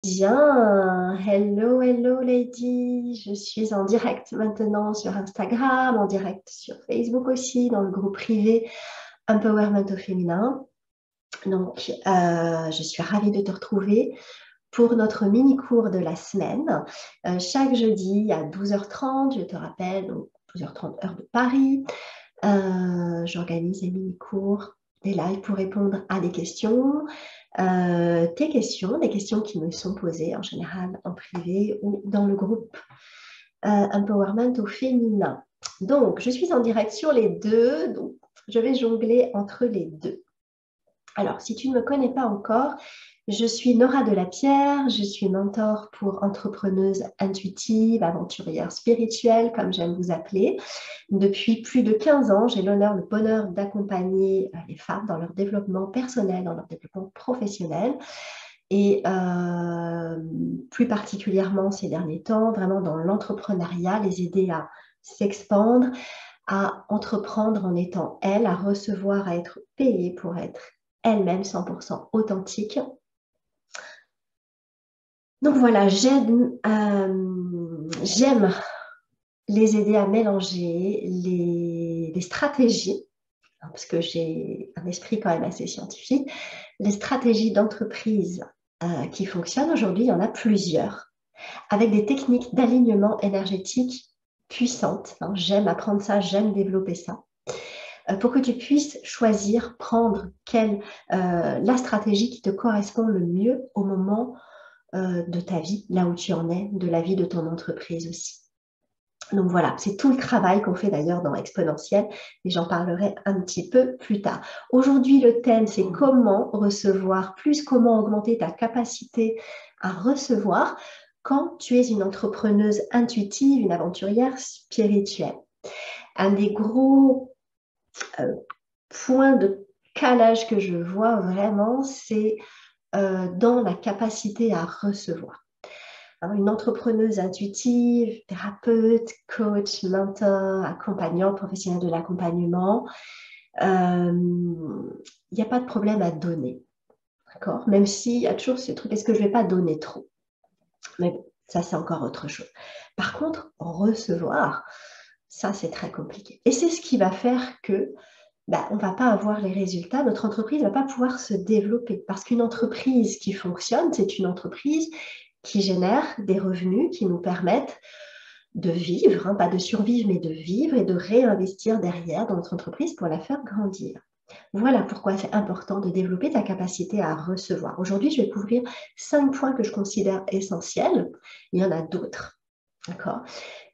Bien, hello, hello lady, je suis en direct maintenant sur Instagram, en direct sur Facebook aussi, dans le groupe privé Empowerment au féminin. Donc, je suis ravie de te retrouver pour notre mini-cours de la semaine. Chaque jeudi à 12h30, je te rappelle, donc 12h30 heure de Paris, j'organise des mini-cours, des lives pour répondre à des questions. Tes questions, des questions qui me sont posées en général en privé ou dans le groupe Empowerment au féminin. Donc, je suis en direct sur les deux, donc je vais jongler entre les deux. Alors, si tu ne me connais pas encore, je suis Nora Delapierre, je suis mentor pour entrepreneuses intuitives, aventurières spirituelles, comme j'aime vous appeler. Depuis plus de 15 ans, j'ai l'honneur, le bonheur d'accompagner les femmes dans leur développement personnel, dans leur développement professionnel. Et plus particulièrement ces derniers temps, vraiment dans l'entrepreneuriat, les aider à s'expandre, à entreprendre en étant elles, à recevoir, à être payées pour être elles-mêmes 100% authentiques. Donc voilà, j'aime les aider à mélanger les stratégies, parce que j'ai un esprit quand même assez scientifique, les stratégies d'entreprise qui fonctionnent aujourd'hui, il y en a plusieurs, avec des techniques d'alignement énergétique puissantes. J'aime apprendre ça, j'aime développer ça, pour que tu puisses choisir, prendre la stratégie qui te correspond le mieux au moment de ta vie, là où tu en es, de la vie de ton entreprise aussi. Donc voilà, c'est tout le travail qu'on fait d'ailleurs dans Exponentiel et j'en parlerai un petit peu plus tard. Aujourd'hui, le thème, c'est comment recevoir plus, comment augmenter ta capacité à recevoir quand tu es une entrepreneuse intuitive, une aventurière spirituelle. Un des gros points de calage que je vois vraiment, c'est dans la capacité à recevoir. Une entrepreneuse intuitive, thérapeute, coach, mentor, accompagnant, professionnel de l'accompagnement, il n'y a pas de problème à donner, d'accord? Même s'il y a toujours ce truc, est-ce que je ne vais pas donner trop? Mais bon, ça c'est encore autre chose. Par contre, recevoir, ça c'est très compliqué. Et c'est ce qui va faire que on ne va pas avoir les résultats, notre entreprise ne va pas pouvoir se développer. Parce qu'une entreprise qui fonctionne, c'est une entreprise qui génère des revenus qui nous permettent de vivre, pas de survivre, mais de vivre et de réinvestir derrière dans notre entreprise pour la faire grandir. Voilà pourquoi c'est important de développer ta capacité à recevoir. Aujourd'hui, je vais couvrir 5 points que je considère essentiels. Il y en a d'autres. D'accord?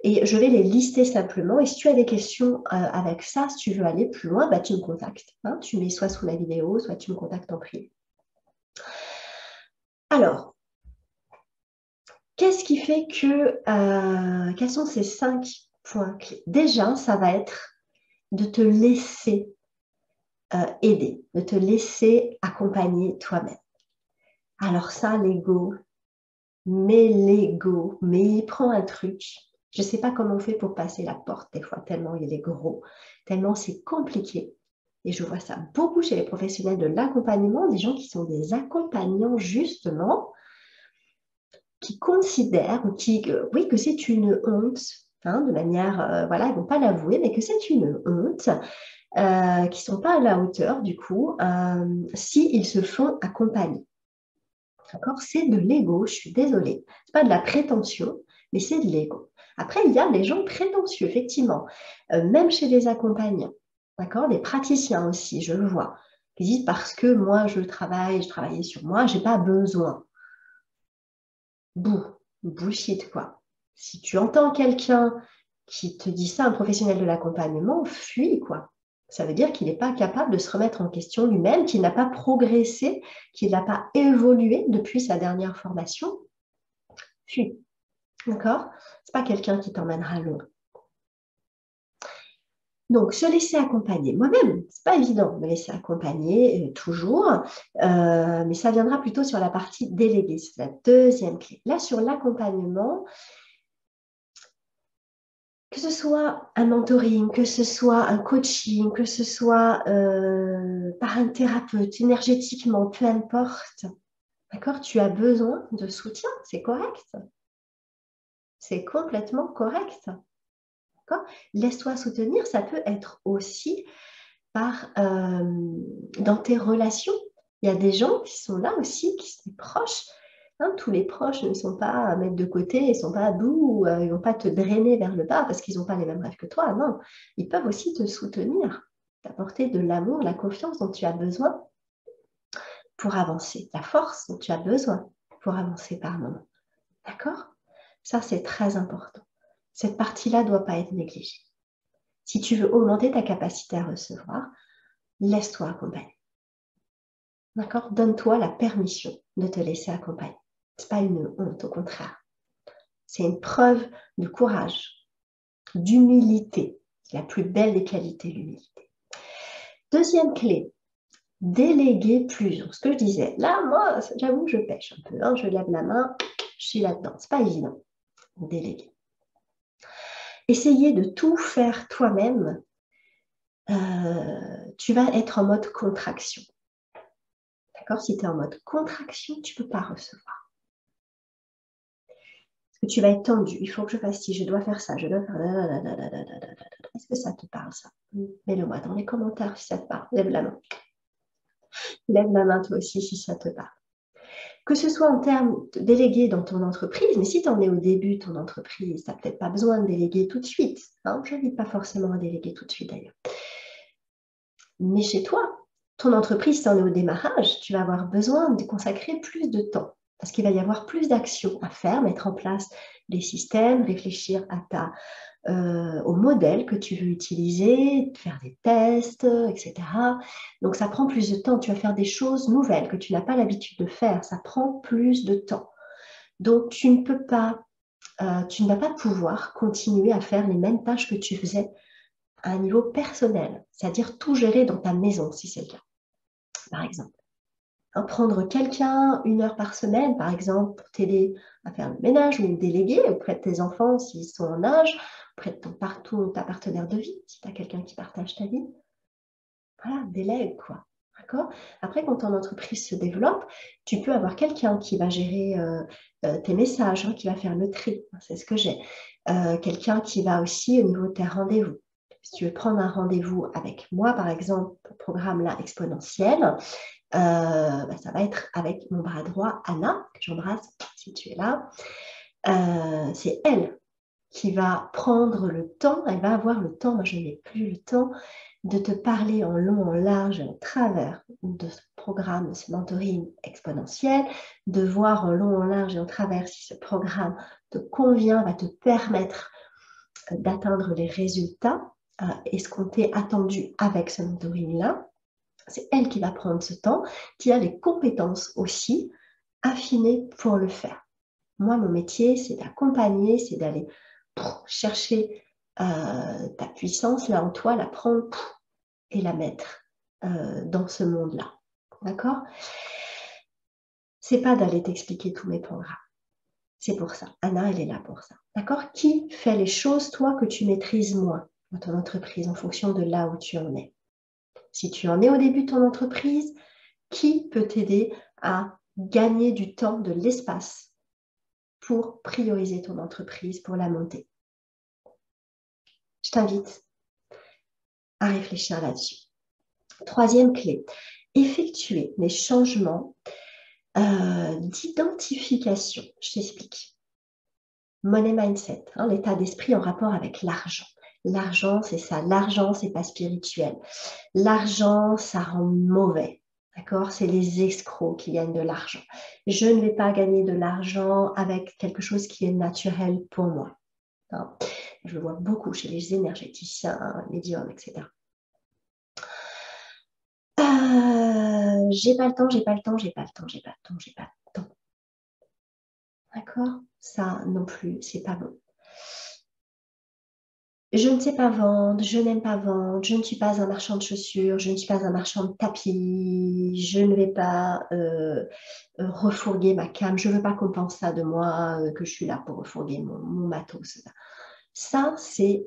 Et je vais les lister simplement. Et si tu as des questions avec ça, si tu veux aller plus loin, tu me contactes. Tu mets soit sous la vidéo, soit tu me contactes en privé. Alors, qu'est-ce qui fait que, quels sont ces 5 points clés? Déjà, ça va être de te laisser aider, de te laisser accompagner toi-même. Alors ça, l'ego, mais il prend un truc. Je ne sais pas comment on fait pour passer la porte des fois, tellement il est gros, tellement c'est compliqué. Et je vois ça beaucoup chez les professionnels de l'accompagnement, des gens qui sont des accompagnants justement, qui considèrent oui, que c'est une honte, de manière, voilà, ils ne vont pas l'avouer, mais que c'est une honte, qui ne sont pas à la hauteur du coup, s'ils se font accompagner. D'accord? C'est de l'ego, je suis désolée. Ce n'est pas de la prétention, mais c'est de l'ego. Après, il y a des gens prétentieux, effectivement, même chez les accompagnants, d'accord? Des praticiens aussi, je le vois, qui disent parce que moi, je travaillais sur moi, je n'ai pas besoin. Bullshit, quoi. Si tu entends quelqu'un qui te dit ça, un professionnel de l'accompagnement, fuis, quoi. Ça veut dire qu'il n'est pas capable de se remettre en question lui-même, qu'il n'a pas progressé, qu'il n'a pas évolué depuis sa dernière formation. Fuis. D'accord? Ce n'est pas quelqu'un qui t'emmènera loin. Donc, se laisser accompagner. Moi-même, ce n'est pas évident de me laisser accompagner toujours, mais ça viendra plutôt sur la partie déléguée. C'est la deuxième clé. Là, sur l'accompagnement, que ce soit un mentoring, que ce soit un coaching, que ce soit par un thérapeute, énergétiquement, peu importe, D'accord? Tu as besoin de soutien, c'est correct. C'est complètement correct. Laisse-toi soutenir, ça peut être aussi dans tes relations. Il y a des gens qui sont là aussi, qui sont proches. Hein, tous les proches ne sont pas à mettre de côté, ils ne sont pas doux, ils ne vont pas te drainer vers le bas parce qu'ils n'ont pas les mêmes rêves que toi. Non, ils peuvent aussi te soutenir, t'apporter de l'amour, la confiance dont tu as besoin pour avancer, la force dont tu as besoin pour avancer par moment. D'accord? Ça, c'est très important. Cette partie-là ne doit pas être négligée. Si tu veux augmenter ta capacité à recevoir, laisse-toi accompagner. D'accord? Donne-toi la permission de te laisser accompagner. Ce n'est pas une honte, au contraire. C'est une preuve de courage, d'humilité. C'est la plus belle des qualités, l'humilité. Deuxième clé, déléguer plus. Ce que je disais, là, moi, j'avoue, je pêche un peu. Hein, je lève la main, je suis là-dedans. Ce n'est pas évident, déléguer. Essayer de tout faire toi-même, tu vas être en mode contraction. D'accord? Si tu es en mode contraction, tu ne peux pas recevoir. Parce que tu vas être tendu. Il faut que je fasse ci, je dois faire ça, je dois faire... Est-ce que ça te parle, ça? Mets-le-moi dans les commentaires si ça te parle. Lève la main. Lève la main toi aussi si ça te parle. Que ce soit en termes de déléguer dans ton entreprise, mais si tu en es au début de ton entreprise, tu n'as peut-être pas besoin de déléguer tout de suite. Hein, je n'invite pas forcément à déléguer tout de suite d'ailleurs. Mais chez toi, ton entreprise, si tu en es au démarrage, tu vas avoir besoin de consacrer plus de temps parce qu'il va y avoir plus d'actions à faire, mettre en place des systèmes, réfléchir au modèle que tu veux utiliser, faire des tests, etc. Donc, ça prend plus de temps. Tu vas faire des choses nouvelles que tu n'as pas l'habitude de faire. Ça prend plus de temps. Donc, tu ne vas pas pouvoir continuer à faire les mêmes tâches que tu faisais à un niveau personnel, c'est-à-dire tout gérer dans ta maison, si c'est le cas, par exemple. Prendre quelqu'un 1 heure par semaine, par exemple, pour t'aider à faire le ménage ou déléguer auprès de tes enfants s'ils sont en âge, auprès de ta partenaire de vie, si tu as quelqu'un qui partage ta vie. Voilà, délègue, quoi. D'accord? Après, quand ton entreprise se développe, tu peux avoir quelqu'un qui va gérer tes messages, hein, qui va faire le tri. C'est ce que j'ai. Quelqu'un qui va aussi au niveau de tes rendez-vous. Si tu veux prendre un rendez-vous avec moi, par exemple, pour le programme là exponentiel, ça va être avec mon bras droit, Anna, que j'embrasse si tu es là. C'est elle qui va prendre le temps, elle va avoir le temps, moi je n'ai plus le temps, de te parler en long, en large, en travers de ce programme, de ce mentoring exponentiel, de voir en long, en large et en travers si ce programme te convient, va te permettre d'atteindre les résultats escomptés, attendus avec ce mentoring-là. C'est elle qui va prendre ce temps, qui a les compétences aussi affinées pour le faire. Moi, mon métier, c'est d'accompagner, c'est d'aller chercher ta puissance là en toi, la prendre et la mettre dans ce monde-là. D'accord? C'est pas d'aller t'expliquer tous mes programmes. C'est pour ça. Anna, elle est là pour ça. D'accord? Qui fait les choses, toi, que tu maîtrises moins dans ton entreprise en fonction de là où tu en es? Si tu en es au début de ton entreprise, qui peut t'aider à gagner du temps, de l'espace pour prioriser ton entreprise, pour la monter? Je t'invite à réfléchir là-dessus. Troisième clé, effectuer des changements d'identification. Je t'explique. Money mindset, hein, l'état d'esprit en rapport avec l'argent. L'argent, c'est ça. L'argent, c'est pas spirituel. L'argent, ça rend mauvais. D'accord? C'est les escrocs qui gagnent de l'argent. Je ne vais pas gagner de l'argent avec quelque chose qui est naturel pour moi. Hein? Je le vois beaucoup chez les énergéticiens, médiums, etc. J'ai pas le temps, j'ai pas le temps, j'ai pas le temps, j'ai pas le temps, j'ai pas le temps. D'accord? Ça non plus, c'est pas bon. Je ne sais pas vendre, je n'aime pas vendre, je ne suis pas un marchand de chaussures, je ne suis pas un marchand de tapis, je ne vais pas refourguer ma came, je ne veux pas qu'on pense ça de moi, que je suis là pour refourguer mon matos. Ça, c'est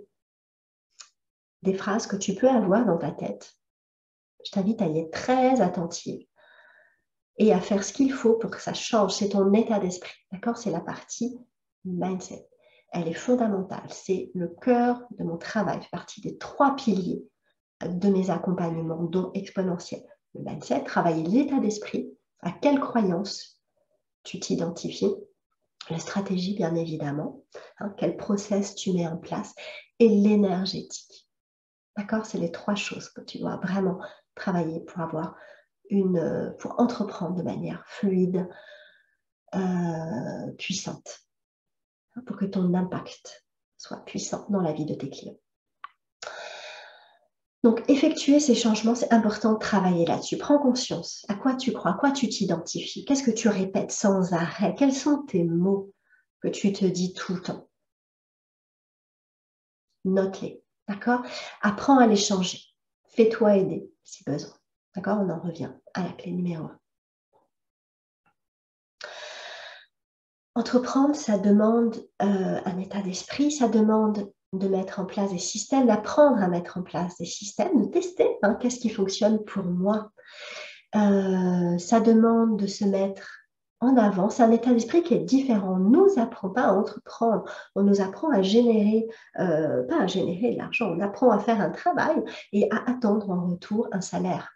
des phrases que tu peux avoir dans ta tête. Je t'invite à y être très attentive et à faire ce qu'il faut pour que ça change. C'est ton état d'esprit, d'accord? C'est la partie mindset. Elle est fondamentale. C'est le cœur de mon travail. C'est partie des 3 piliers de mes accompagnements, dont exponentiel. Le mindset, travailler l'état d'esprit, à quelle croyance tu t'identifies, la stratégie bien évidemment, hein, quel process tu mets en place, et l'énergétique. D'accord? C'est les 3 choses que tu dois vraiment travailler pour avoir pour entreprendre de manière fluide, puissante, hein, pour que ton impact soit puissant dans la vie de tes clients. Donc, effectuer ces changements, c'est important de travailler là-dessus. Prends conscience. À quoi tu crois? À quoi tu t'identifies? Qu'est-ce que tu répètes sans arrêt? Quels sont tes mots que tu te dis tout le temps? Note-les. D'accord? Apprends à les changer. Fais-toi aider si besoin. D'accord? On en revient à la clé numéro 1. Entreprendre, ça demande un état d'esprit, ça demande de mettre en place des systèmes, d'apprendre à mettre en place des systèmes, de tester, hein, qu'est-ce qui fonctionne pour moi. Ça demande de se mettre en avant. C'est un état d'esprit qui est différent. On ne nous apprend pas à entreprendre, on nous apprend à générer, pas à générer de l'argent, on apprend à faire un travail et à attendre en retour un salaire.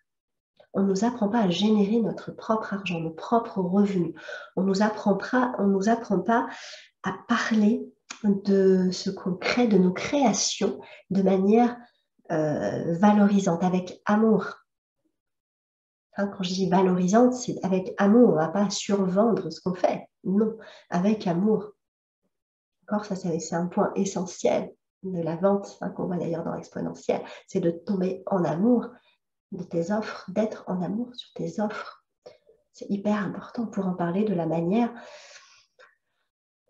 On ne nous apprend pas à générer notre propre argent, nos propres revenus. On ne nous apprend pas à parler de ce qu'on crée, de nos créations, de manière valorisante, avec amour. Hein, quand je dis valorisante, c'est avec amour. On ne va pas survendre ce qu'on fait. Non, avec amour. D'accord, ça, c'est un point essentiel de la vente, hein, qu'on voit d'ailleurs dans l'exponentiel. C'est de tomber en amour de tes offres, d'être en amour sur tes offres. C'est hyper important pour en parler de la manière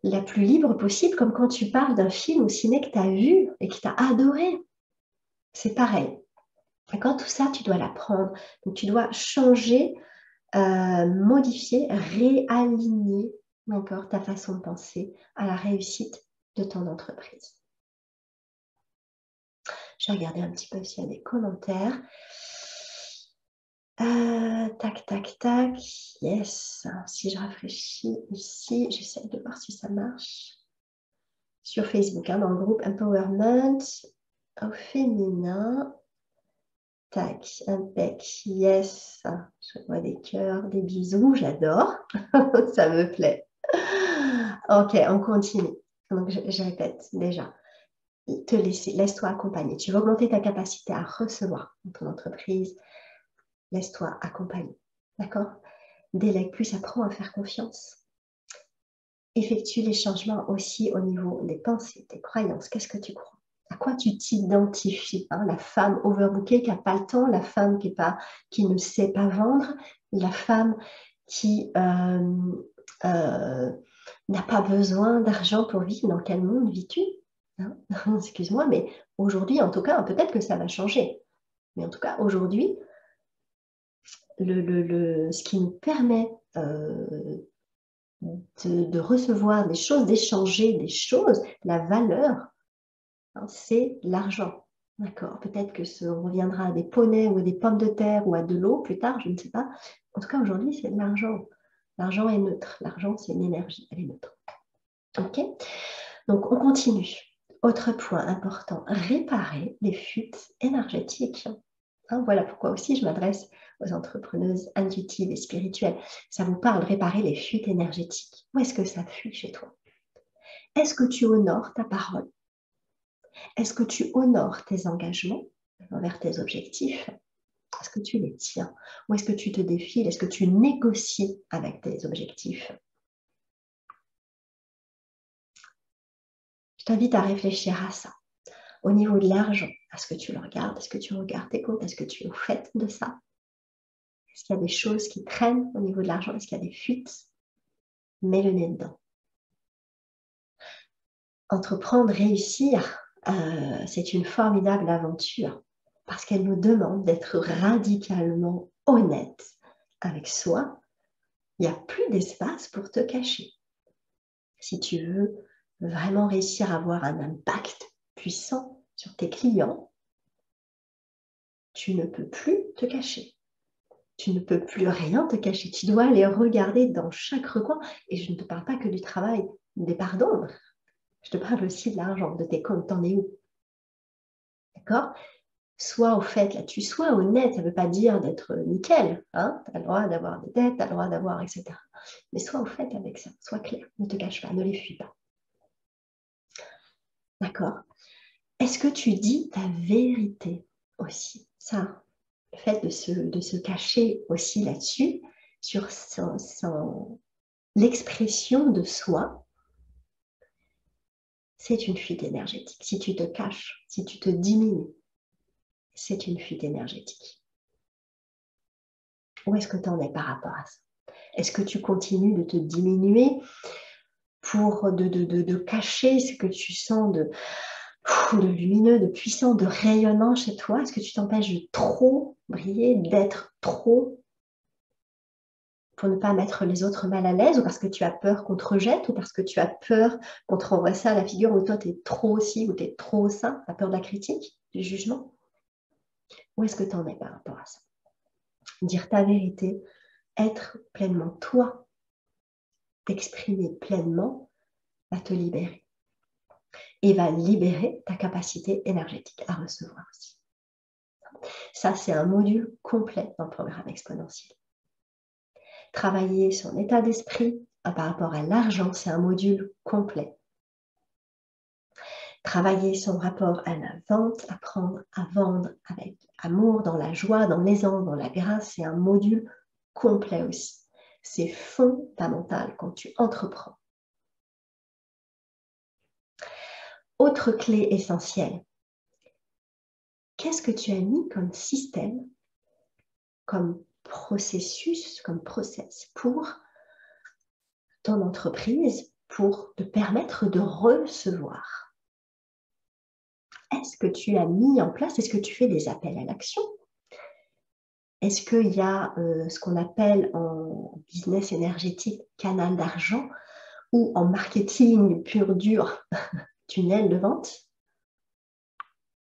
la plus libre possible, comme quand tu parles d'un film au ciné que tu as vu et que tu as adoré. C'est pareil. Et quand tout ça, tu dois l'apprendre. Donc, tu dois changer, modifier, réaligner encore ta façon de penser à la réussite de ton entreprise. Je vais regarder un petit peu s'il y a des commentaires. Tac, tac, tac. Yes. Si je réfléchis ici, j'essaie de voir si ça marche. Sur Facebook, hein, dans le groupe Empowerment au féminin. Tac, impec. Yes. Je vois des cœurs, des bisous. J'adore. Ça me plaît. Ok, on continue. Donc, je répète déjà. Laisse-toi accompagner. Tu vas augmenter ta capacité à recevoir dans ton entreprise. Laisse-toi accompagner. D'accord? Délègue plus, apprends à faire confiance. Effectue les changements aussi au niveau des pensées, des croyances. Qu'est-ce que tu crois? À quoi tu t'identifies, hein? La femme overbookée qui n'a pas le temps, la femme qui ne sait pas vendre, la femme qui n'a pas besoin d'argent pour vivre. Dans quel monde vis-tu, hein? Excuse-moi, mais aujourd'hui, en tout cas, peut-être que ça va changer. Mais en tout cas, aujourd'hui, ce qui nous permet de recevoir des choses, d'échanger des choses, la valeur, hein, c'est l'argent. D'accord? Peut-être que on reviendra à des poneys ou à des pommes de terre ou à de l'eau plus tard, je ne sais pas. En tout cas, aujourd'hui, c'est de l'argent. L'argent est neutre. L'argent, c'est une énergie. Elle est neutre. OK? Donc, on continue. Autre point important, réparer les fuites énergétiques. Hein, voilà pourquoi aussi je m'adresse aux entrepreneuses intuitives et spirituelles. Ça vous parle, réparer les fuites énergétiques. Où est-ce que ça fuit chez toi? Est-ce que tu honores ta parole? Est-ce que tu honores tes engagements envers tes objectifs? Est-ce que tu les tiens? Ou est-ce que tu te défiles? Est-ce que tu négocies avec tes objectifs? Je t'invite à réfléchir à ça. Au niveau de l'argent, est-ce que tu le regardes? Est-ce que tu regardes tes comptes? Est-ce que tu es au fait de ça? Est-ce qu'il y a des choses qui traînent au niveau de l'argent? Est-ce qu'il y a des fuites? Mets le nez dedans. Entreprendre, réussir, c'est une formidable aventure parce qu'elle nous demande d'être radicalement honnête avec soi. Il n'y a plus d'espace pour te cacher. Si tu veux vraiment réussir à avoir un impact puissant sur tes clients, tu ne peux plus te cacher. Tu ne peux plus rien te cacher. Tu dois aller regarder dans chaque recoin. Et je ne te parle pas que du travail, des pardons. Je te parle aussi de l'argent, de tes comptes. T'en es où? D'accord? Sois au fait là-dessus, sois honnête. Ça ne veut pas dire d'être nickel. Hein? Tu as le droit d'avoir des dettes, tu as le droit d'avoir, etc. Mais sois au fait avec ça. Sois clair. Ne te cache pas, ne les fuis pas. D'accord? Est-ce que tu dis ta vérité aussi? Ça, le fait de se cacher aussi là-dessus, sur l'expression de soi, c'est une fuite énergétique. Si tu te caches, si tu te diminues, c'est une fuite énergétique. Où est-ce que tu en es par rapport à ça? Est-ce que tu continues de te diminuer pour de cacher ce que tu sens de lumineux, de puissant, de rayonnant chez toi? Est-ce que tu t'empêches de trop briller, d'être trop pour ne pas mettre les autres mal à l'aise, ou parce que tu as peur qu'on te rejette, ou parce que tu as peur qu'on te renvoie ça à la figure, où toi tu es trop ci, ou tu es trop ça, tu as peur de la critique, du jugement? Où est-ce que tu en es par rapport à ça? Dire ta vérité, être pleinement toi, t'exprimer pleinement, va te libérer. Et va libérer ta capacité énergétique à recevoir aussi. Ça, c'est un module complet dans le programme exponentiel. Travailler son état d'esprit par rapport à l'argent, c'est un module complet. Travailler son rapport à la vente, apprendre à vendre avec amour, dans la joie, dans l'aisance, dans la grâce, c'est un module complet aussi. C'est fondamental quand tu entreprends. Autre clé essentielle. Qu'est-ce que tu as mis comme système, comme processus, comme process pour ton entreprise, pour te permettre de recevoir? Est-ce que tu as mis en place, est-ce que tu fais des appels à l'action? Est-ce qu'il y a ce qu'on appelle en business énergétique canal d'argent, ou en marketing pur dur tunnel de vente?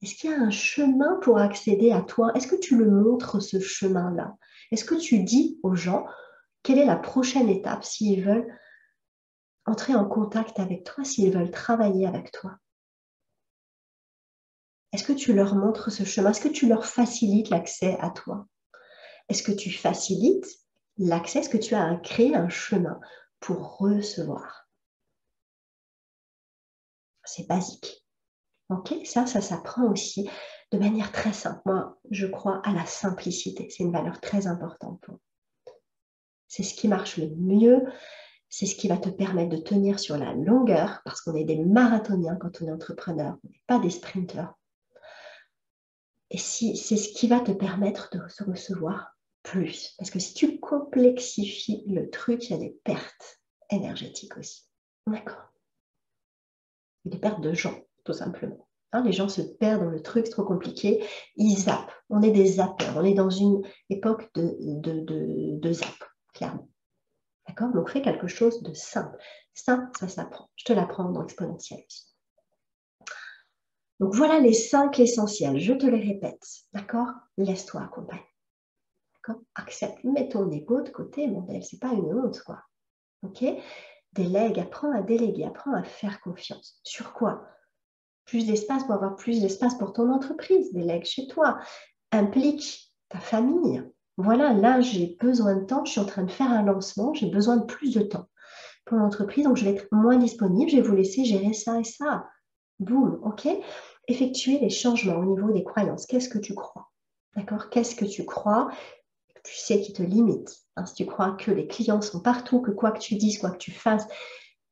Est-ce qu'il y a un chemin pour accéder à toi? Est-ce que tu le montres, ce chemin-là? Est-ce que tu dis aux gens quelle est la prochaine étape s'ils veulent entrer en contact avec toi, s'ils veulent travailler avec toi? Est-ce que tu leur montres ce chemin? Est-ce que tu leur facilites l'accès à toi? Est-ce que tu facilites l'accès? Est-ce que tu as créé un chemin pour recevoir? C'est basique. Ok, ça s'apprend aussi de manière très simple. Moi, je crois à la simplicité. C'est une valeur très importante pour moi. C'est ce qui marche le mieux. C'est ce qui va te permettre de tenir sur la longueur, parce qu'on est des marathoniens quand on est entrepreneur. On n'est pas des sprinteurs. Et c'est ce qui va te permettre de se recevoir plus. Parce que si tu complexifies le truc, il y a des pertes énergétiques aussi. D'accord? Des pertes de gens, tout simplement. Hein, les gens se perdent dans le truc, c'est trop compliqué. Ils zappent. On est des zappeurs. On est dans une époque de zap, clairement. D'accord? Donc, fais quelque chose de simple. Ça s'apprend. Je te l'apprends dans Exponentiel aussi. Donc, voilà les 5 essentiels. Je te les répète. D'accord? Laisse-toi accompagner. Accepte, mets ton ego de côté, mon belle, c'est pas une honte, quoi. Ok? Délègue, apprends à déléguer, apprends à faire confiance. Sur quoi? Plus d'espace pour avoir plus d'espace pour ton entreprise, délègue chez toi, implique ta famille. Voilà, là, j'ai besoin de temps, je suis en train de faire un lancement, j'ai besoin de plus de temps pour l'entreprise, donc je vais être moins disponible, je vais vous laisser gérer ça et ça. Boum, ok? Effectuer les changements au niveau des croyances. Qu'est-ce que tu crois? D'accord? Qu'est-ce que tu crois? Tu sais qui te limite. Hein, si tu crois que les clients sont partout, que quoi que tu dises, quoi que tu fasses,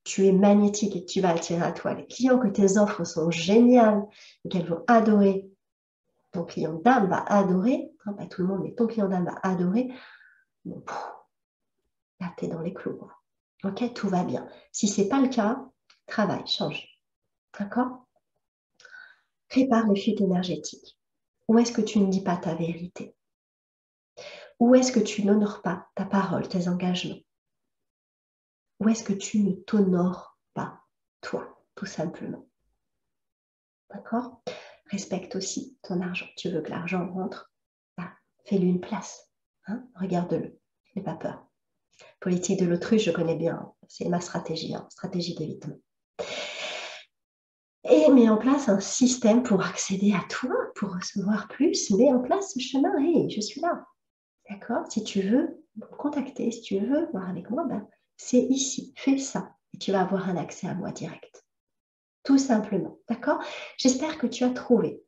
tu es magnétique et que tu vas attirer à toi les clients, que tes offres sont géniales et qu'elles vont adorer. Ton client d'âme va adorer, hein, pas tout le monde, mais ton client d'âme va adorer. Bon, là, tu es dans les clous. Ok, tout va bien. Si ce n'est pas le cas, travaille, change. D'accord? Prépare les fuites énergétiques. Où est-ce que tu ne dis pas ta vérité? Où est-ce que tu n'honores pas ta parole, tes engagements? Où est-ce que tu ne t'honores pas, toi, tout simplement? D'accord? Respecte aussi ton argent. Tu veux que l'argent rentre? Bah, fais-lui une place. Hein, regarde-le, n'aie pas peur. Politique de l'autruche, je connais bien. C'est ma stratégie, hein, stratégie d'évitement. Et mets en place un système pour accéder à toi, pour recevoir plus. Mets en place ce chemin. Hey, je suis là. D'accord? Si tu veux me contacter, si tu veux voir avec moi, ben, c'est ici. Fais ça. Et tu vas avoir un accès à moi direct. Tout simplement. D'accord? J'espère que tu as trouvé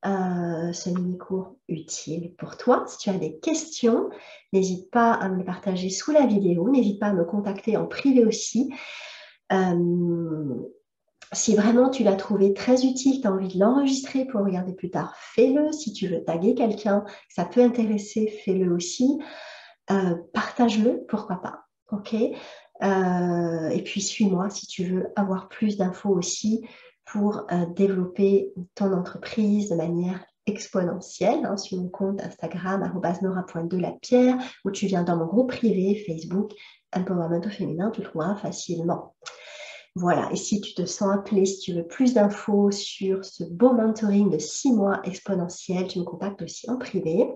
ce mini-cours utile pour toi. Si tu as des questions, n'hésite pas à me les partager sous la vidéo. N'hésite pas à me contacter en privé aussi. Si vraiment tu l'as trouvé très utile, tu as envie de l'enregistrer pour regarder plus tard, fais-le. Si tu veux taguer quelqu'un, ça peut intéresser, fais-le aussi. Partage-le, pourquoi pas. Ok. Et puis suis-moi si tu veux avoir plus d'infos aussi pour développer ton entreprise de manière exponentielle, hein, sur mon compte Instagram @nora.delapierre, où tu viens dans mon groupe privé Facebook Empowerment au féminin, tu le trouveras facilement. Voilà, et si tu te sens appelé, si tu veux plus d'infos sur ce beau mentoring de 6 mois exponentiel, tu me contactes aussi en privé.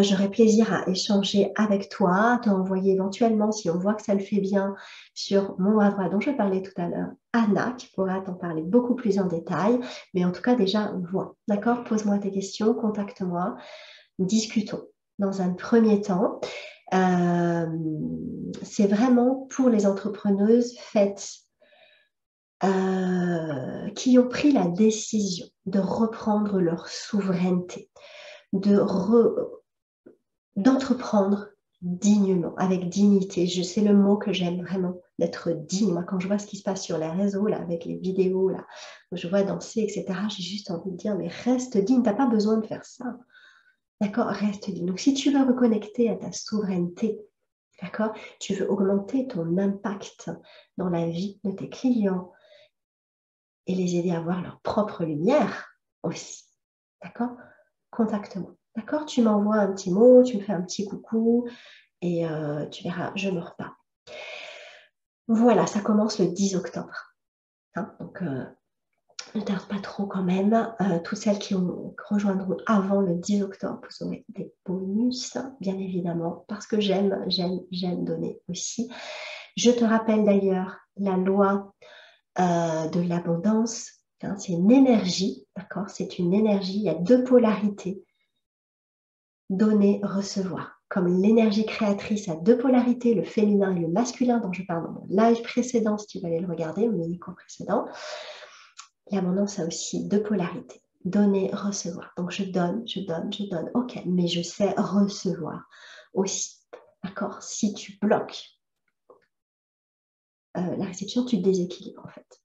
J'aurai plaisir à échanger avec toi, à t'envoyer éventuellement, si on voit que ça le fait bien, sur mon bras dont je parlais tout à l'heure, Anna, qui pourra t'en parler beaucoup plus en détail. Mais en tout cas, déjà, vois. D'accord? Pose-moi tes questions, contacte-moi, discutons. Dans un premier temps, c'est vraiment pour les entrepreneuses faites qui ont pris la décision de reprendre leur souveraineté, d'entreprendre dignement, avec dignité. C'est le mot que j'aime vraiment, d'être digne. Moi, quand je vois ce qui se passe sur les réseaux, là, avec les vidéos, là, où je vois danser, etc., j'ai juste envie de dire, mais reste digne, tu n'as pas besoin de faire ça. D'accord? Reste digne. Donc, si tu veux reconnecter à ta souveraineté, d'accord? Tu veux augmenter ton impact dans la vie de tes clients et les aider à voir leur propre lumière aussi. D'accord? Contacte-moi. D'accord? Tu m'envoies un petit mot, tu me fais un petit coucou et tu verras, je me reparle. Voilà, ça commence le 10 octobre. Hein, donc, ne tarde pas trop quand même. Toutes celles qui rejoindront avant le 10 octobre, vous aurez des bonus, bien évidemment, parce que j'aime donner aussi. Je te rappelle d'ailleurs la loi de l'abondance. Hein, c'est une énergie, d'accord? C'est une énergie, il y a deux polarités. Donner, recevoir. Comme l'énergie créatrice a deux polarités, le féminin et le masculin, dont je parle dans mon live précédent, si tu veux aller le regarder, mon mini-cours précédent, l'abondance a aussi deux polarités. Donner, recevoir. Donc je donne, ok, mais je sais recevoir aussi. D'accord? Si tu bloques la réception, tu déséquilibres en fait.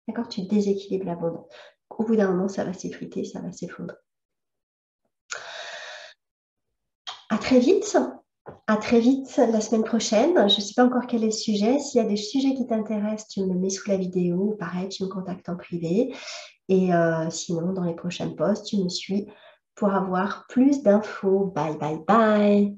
D'accord? Tu déséquilibres l'abondance. Au bout d'un moment, ça va s'effriter, ça va s'effondrer. À très vite. À très vite la semaine prochaine. Je ne sais pas encore quel est le sujet. S'il y a des sujets qui t'intéressent, tu me le mets sous la vidéo. Pareil, tu me contactes en privé. Et sinon, dans les prochains posts, tu me suis pour avoir plus d'infos. Bye, bye, bye.